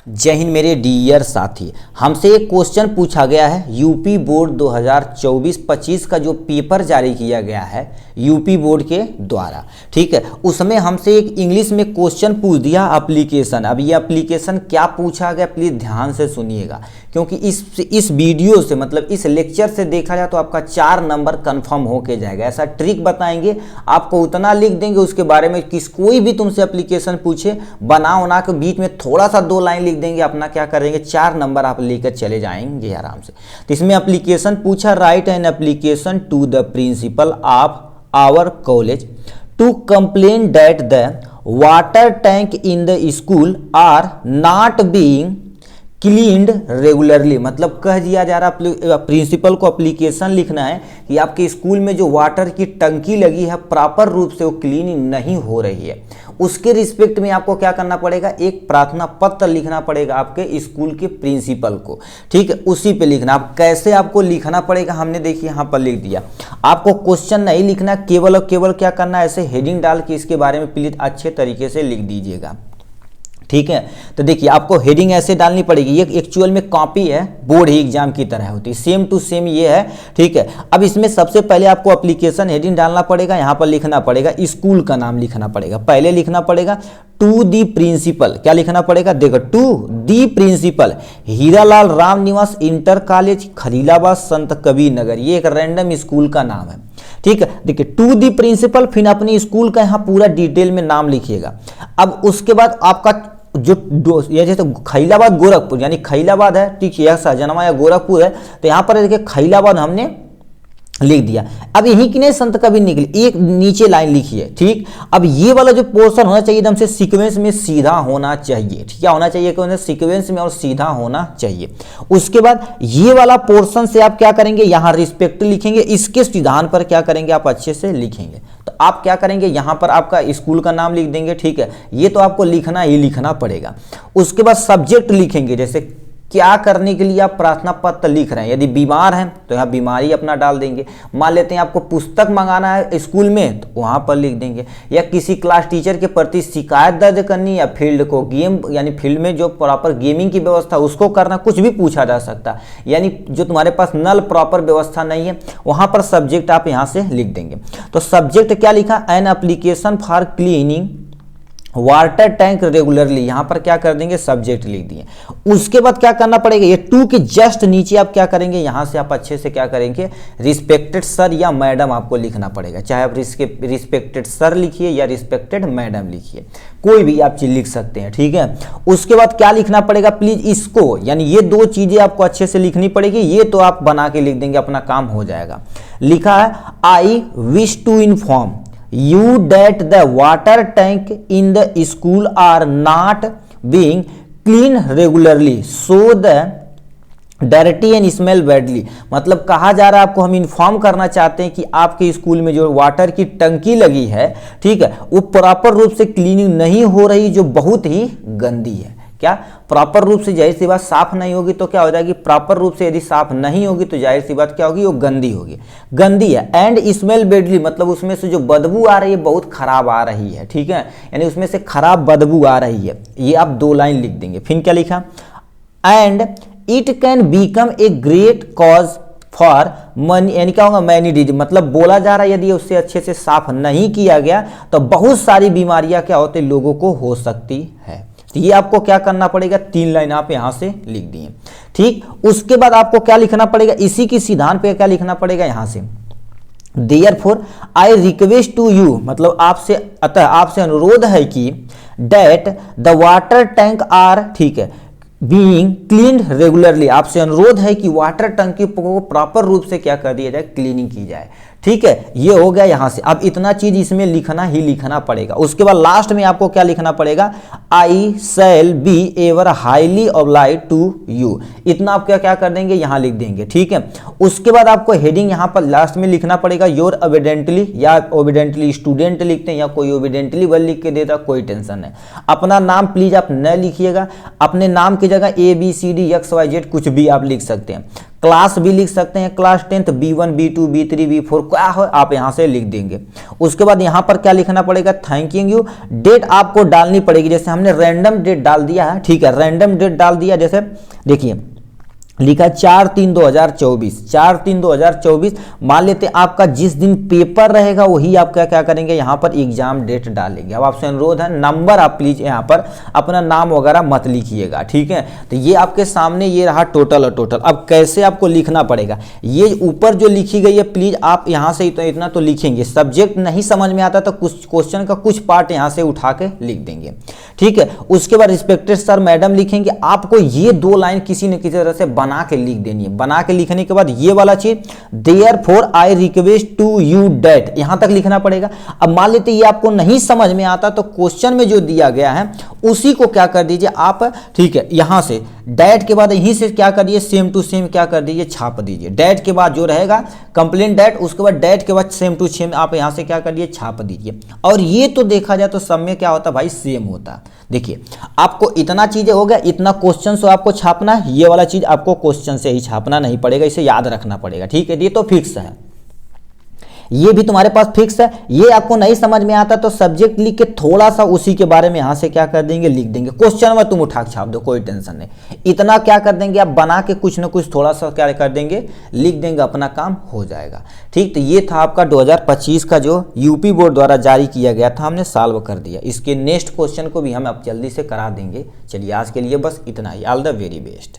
जय हिंद मेरे डियर साथी। हमसे एक क्वेश्चन पूछा गया है यूपी बोर्ड 2024-25 का जो पेपर जारी किया गया है यूपी बोर्ड के द्वारा, ठीक है। उसमें हमसे एक इंग्लिश में क्वेश्चन पूछ दिया एप्लीकेशन। अब ये एप्लीकेशन क्या पूछा गया प्लीज़ ध्यान से सुनिएगा, क्योंकि इस वीडियो से मतलब इस लेक्चर से देखा जाए तो आपका 4 नंबर कंफर्म होके जाएगा। ऐसा ट्रिक बताएंगे, आपको उतना लिख देंगे उसके बारे में कोई भी तुमसे एप्लीकेशन पूछे बना के बीच में थोड़ा सा 2 लाइन लिख देंगे, अपना क्या करेंगे 4 नंबर आप लेकर चले जाएंगे आराम से। तो इसमें एप्लीकेशन पूछा, write an application to the principal of our college to complain that the water tank in the school are not being cleaned regularly. मतलब कह दिया जा रहा प्रिंसिपल को एप्लीकेशन लिखना है कि आपके स्कूल में जो वाटर की टंकी लगी है प्रॉपर रूप से वो क्लीन नहीं हो रही है। उसके रिस्पेक्ट में आपको क्या करना पड़ेगा, एक प्रार्थना पत्र लिखना पड़ेगा आपके स्कूल के प्रिंसिपल को, ठीक है। उसी पे लिखना। आप कैसे आपको लिखना पड़ेगा हमने देखिए यहाँ पर लिख दिया। आपको क्वेश्चन नहीं लिखना, केवल और केवल क्या करना है, ऐसे हेडिंग डाल के इसके बारे में प्लीज अच्छे तरीके से लिख दीजिएगा, ठीक है। तो देखिए आपको हेडिंग ऐसे डालनी पड़ेगी। ये एक्चुअल में कॉपी है, बोर्ड ही एग्जाम की तरह होती है, सेम टू सेम ये है, ठीक है। अब इसमें सबसे पहले आपको एप्लीकेशन हेडिंग डालना पड़ेगा, यहाँ पर लिखना पड़ेगा स्कूल का नाम लिखना पड़ेगा। पहले लिखना पड़ेगा टू दी प्रिंसिपल, क्या लिखना पड़ेगा देखो, to the principal Hiralal Ram Niwas inter college Khalilabad संत कबीर नगर। ये एक रैंडम स्कूल का नाम है, ठीक है। देखिए टू दी प्रिंसिपल, फिर अपनी स्कूल का यहाँ पूरा डिटेल में नाम लिखिएगा। अब उसके बाद आपका जो ये जैसे खलीलाबाद गोरखपुर यानी खलीलाबाद है, ठीक है, सहजनवा या गोरखपुर है, तो यहाँ पर देखिए खलीलाबाद हमने लिख दिया। अब यही की नहीं संत कबीर निकली, एक नीचे लाइन लिखिए, ठीक। अब ये वाला जो पोर्शन होना चाहिए एकदम से सीक्वेंस में सीधा होना चाहिए, ठीक है, होना चाहिए कि सीक्वेंस में और सीधा होना चाहिए। उसके बाद ये वाला पोर्शन से आप क्या करेंगे, यहाँ रिस्पेक्ट लिखेंगे, इसके सिद्धांत पर क्या करेंगे आप अच्छे से लिखेंगे। तो आप क्या करेंगे यहाँ पर आपका स्कूल का नाम लिख देंगे, ठीक है। ये तो आपको लिखना ही लिखना पड़ेगा। उसके बाद सब्जेक्ट लिखेंगे, जैसे क्या करने के लिए आप प्रार्थना पत्र लिख रहे हैं। यदि बीमार हैं तो यहाँ बीमारी अपना डाल देंगे। मान लेते हैं आपको पुस्तक मंगाना है स्कूल में तो वहाँ पर लिख देंगे, या किसी क्लास टीचर के प्रति शिकायत दर्ज करनी, या फील्ड को गेम यानी फील्ड में जो प्रॉपर गेमिंग की व्यवस्था उसको करना, कुछ भी पूछा जा सकता है। यानी जो तुम्हारे पास नल प्रॉपर व्यवस्था नहीं है वहाँ पर सब्जेक्ट आप यहाँ से लिख देंगे। तो सब्जेक्ट क्या लिखा, an application for cleaning water tank regularly, यहां पर क्या कर देंगे सब्जेक्ट लिख दिए। उसके बाद क्या करना पड़ेगा, ये टू के जस्ट नीचे आप क्या करेंगे, यहां से आप अच्छे से क्या करेंगे रिस्पेक्टेड सर या मैडम आपको लिखना पड़ेगा। चाहे आप रिस्पेक्टेड सर लिखिए या रिस्पेक्टेड मैडम लिखिए, कोई भी आप चीज लिख सकते हैं, ठीक है। उसके बाद क्या लिखना पड़ेगा प्लीज, इसको यानी ये 2 चीजें आपको अच्छे से लिखनी पड़ेगी। ये तो आप बना के लिख देंगे, अपना काम हो जाएगा। लिखा है I wish to inform you that the water tank in the school are not being cleaned regularly so the dirty and smell badly। मतलब कहा जा रहा है आपको हम इन्फॉर्म करना चाहते हैं कि आपके स्कूल में जो वाटर की टंकी लगी है, ठीक है, वो प्रॉपर रूप से क्लीनिंग नहीं हो रही, जो बहुत ही गंदी है। क्या प्रॉपर रूप से जाहिर सी बात साफ नहीं होगी तो क्या हो जाएगी, प्रॉपर रूप से यदि साफ नहीं होगी तो जाहिर सी बात क्या होगी, वो गंदी होगी, गंदी है। एंड स्मेल बेडली, मतलब उसमें से जो बदबू आ रही है बहुत खराब आ रही है, ठीक है, यानी उसमें से खराब बदबू आ रही है। ये आप 2 लाइन लिख देंगे। फिर क्या लिखा, and it can become a great cause for money, यानी क्या होगा मैनी डिजीज, मतलब बोला जा रहा है यदि उससे अच्छे से साफ नहीं किया गया तो बहुत सारी बीमारियां क्या होती लोगों को हो सकती है। तो ये आपको क्या करना पड़ेगा, 3 लाइन आप यहां से लिख दिए, ठीक। उसके बाद आपको क्या लिखना पड़ेगा, इसी की सिद्धांत पे क्या लिखना पड़ेगा यहां से, therefore I request to you, मतलब आपसे अतः आपसे अनुरोध है कि that the water tank are, ठीक है, बीइंग क्लीन्ड रेगुलरली, आपसे अनुरोध है कि वाटर टंकी को प्रॉपर रूप से क्या कर दिया जाए, क्लीनिंग की जाए, ठीक है। ये हो गया यहां से। अब इतना चीज इसमें लिखना ही लिखना पड़ेगा। उसके बाद लास्ट में आपको क्या लिखना पड़ेगा, I shall be ever highly obliged to you, इतना आप क्या क्या कर देंगे यहां लिख देंगे, ठीक है। उसके बाद आपको हेडिंग यहां पर लास्ट में लिखना पड़ेगा योर ओबिडेंटली, या ओबिडेंटली स्टूडेंट लिखते हैं या कोई ओबिडेंटली वन लिख के देता, कोई टेंशन नहीं। अपना नाम प्लीज आप न लिखिएगा, अपने नाम की जगह ABCD XYZ कुछ भी आप लिख सकते हैं। क्लास भी लिख सकते हैं, class 10th B1 B2 B3 B4 क्या हो आप यहाँ से लिख देंगे। उसके बाद यहाँ पर क्या लिखना पड़ेगा, थैंक यू। डेट आपको डालनी पड़ेगी, जैसे हमने रैंडम डेट डाल दिया है, ठीक है, रैंडम डेट डाल दिया। जैसे देखिए लिखा 4/3/2024, 4/3/2024। मान लेते हैं आपका जिस दिन पेपर रहेगा वही आप क्या करेंगे, यहाँ पर एग्जाम डेट डालेंगे। अब आपसे अनुरोध है नंबर आप प्लीज यहाँ पर अपना नाम वगैरह मत लिखिएगा, ठीक है। तो ये आपके सामने ये रहा टोटल और टोटल। अब कैसे आपको लिखना पड़ेगा, ये ऊपर जो लिखी गई है प्लीज आप यहाँ से इतना तो लिखेंगे। सब्जेक्ट नहीं समझ में आता तो कुछ क्वेश्चन का कुछ पार्ट यहाँ से उठा के लिख देंगे, ठीक है। उसके बाद रिस्पेक्टेड सर मैडम लिखेंगे। आपको ये 2 लाइन किसी न किसी तरह से बना के लिख देनी है। बना के लिखने के बाद ये वाला चीज therefore I request to you that, यहां तक लिखना पड़ेगा। अब मान लेते ये आपको नहीं समझ में आता तो क्वेश्चन में जो दिया गया है उसी को क्या कर दीजिए आप, ठीक है, यहां से डैट के बाद यहीं से क्या करिए, सेम टू सेम क्या कर दीजिए, छाप दीजिए। डैट के बाद जो रहेगा कंप्लेंट डैट, उसके बाद डैट के बाद सेम टू सेम आप यहां से क्या करिए, छाप दीजिए। और ये तो देखा जाए तो सब में क्या होता है भाई, सेम होता है। देखिए आपको इतना चीजें हो गया, इतना क्वेश्चन से आपको छापना है, ये वाला चीज आपको क्वेश्चन से ही छापना नहीं पड़ेगा, इसे याद रखना पड़ेगा, ठीक है। ये तो फिक्स है, ये भी तुम्हारे पास फिक्स है। ये आपको नहीं समझ में आता तो सब्जेक्ट लिख के थोड़ा सा उसी के बारे में यहां से क्या कर देंगे, लिख देंगे। क्वेश्चन में तुम उठा के छाप दो, कोई टेंशन नहीं। इतना क्या कर देंगे आप, बना के कुछ ना कुछ थोड़ा सा क्या कर देंगे, लिख देंगे, अपना काम हो जाएगा, ठीक। तो ये था आपका 2025 का जो यूपी बोर्ड द्वारा जारी किया गया था, हमने सॉल्व कर दिया। इसके नेक्स्ट क्वेश्चन को भी हम अब जल्दी से करा देंगे। चलिए आज के लिए बस इतना ही। All the very best.